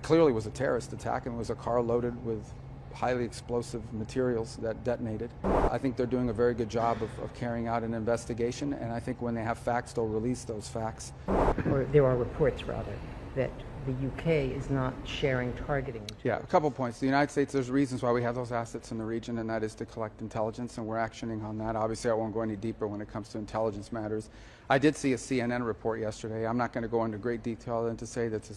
clearly was a terrorist attack, and it was a car loaded with highly explosive materials that detonated. I think they're doing a very good job of carrying out an investigation, and I think when they have facts, they'll release those facts. Or there are reports, rather, that the UK is not sharing targeting. Yeah, a couple points. The United States, there's reasons why we have those assets in the region, and that is to collect intelligence, and we're actioning on that. Obviously, I won't go any deeper when it comes to intelligence matters. I did see a CNN report yesterday. I'm not going to go into great detail than to say that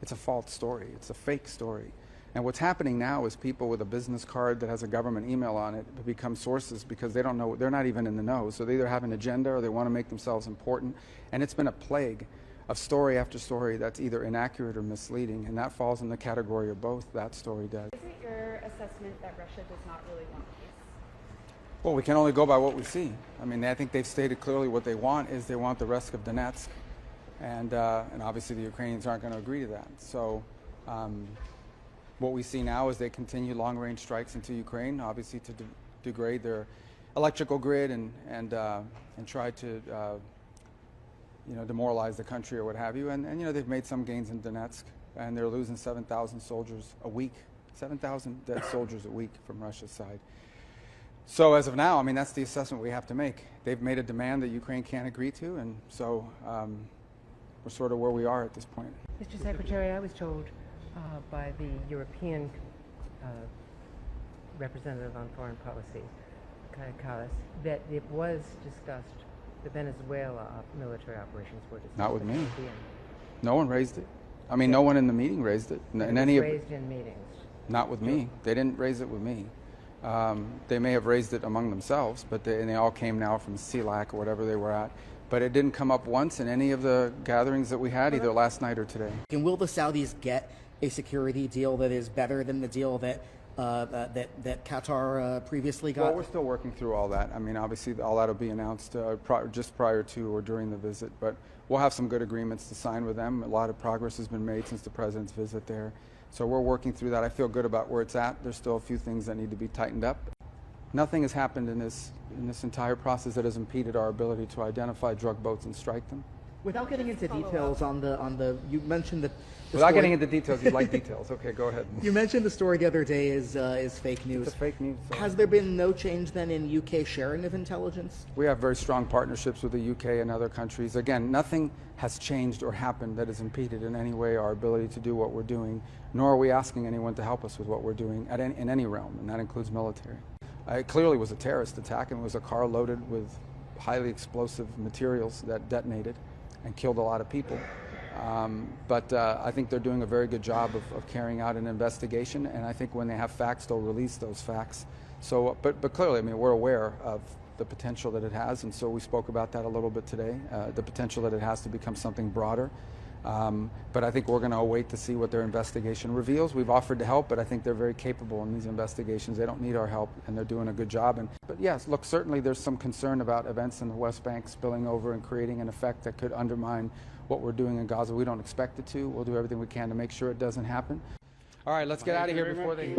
it's a false story. It's a fake story. And what's happening now is people with a business card that has a government email on it become sources because they don't know, they're not even in the know. So they either have an agenda or they want to make themselves important. And it's been a plague of story after story that's either inaccurate or misleading. And that falls in the category of both, that story does. Is it your assessment that Russia does not really want peace? Well, we can only go by what we see. I mean, I think they've stated clearly what they want is they want the rest of Donetsk. And obviously the Ukrainians aren't going to agree to that. So what we see now is they continue long-range strikes into Ukraine, obviously to degrade their electrical grid and try to demoralize the country or what have you. And they've made some gains in Donetsk, and they're losing 7,000 soldiers a week, 7,000 dead soldiers a week from Russia's side. So as of now, I mean, that's the assessment we have to make. They've made a demand that Ukraine can't agree to, and so we're sort of where we are at this point. Mr. Secretary, I was told by the European representative on foreign policy, Kaya Kallas, that it was discussed, the Venezuela military operations were discussed. Not with me. No one raised it. I mean, no one in the meeting raised it. It was raised in meetings. Not with me. They didn't raise it with me. They may have raised it among themselves, but they all came now from CELAC or whatever they were at. But it didn't come up once in any of the gatherings that we had, either last night or today. And will the Saudis get a security deal that is better than the deal that that Qatar previously got? Well, we're still working through all that. I mean, obviously, all that will be announced just prior to or during the visit. But we'll have some good agreements to sign with them. A lot of progress has been made since the president's visit there. So we're working through that. I feel good about where it's at. There's still a few things that need to be tightened up. Nothing has happened in this entire process that has impeded our ability to identify drug boats and strike them. Without getting into details on the you mentioned that. Without getting into details, you'd like details. Okay, go ahead. You mentioned the story the other day is fake news. It's fake news. So. Has there been no change then in UK sharing of intelligence? We have very strong partnerships with the UK and other countries. Again, nothing has changed or happened that has impeded in any way our ability to do what we're doing, nor are we asking anyone to help us with what we're doing in any realm, and that includes military. It clearly was a terrorist attack, and it was a car loaded with highly explosive materials that detonated and killed a lot of people. But I think they're doing a very good job of carrying out an investigation, and I think when they have facts, they'll release those facts. So, but clearly, I mean, we're aware of the potential that it has, and so we spoke about that a little bit today, the potential that it has to become something broader. But I think we're going to await to see what their investigation reveals. We've offered to help, but I think they're very capable in these investigations. They don't need our help, and they're doing a good job. But yes, look, certainly there's some concern about events in the West Bank spilling over and creating an effect that could undermine what we're doing in Gaza. We don't expect it to. We'll do everything we can to make sure it doesn't happen. All right, let's get out of here before they...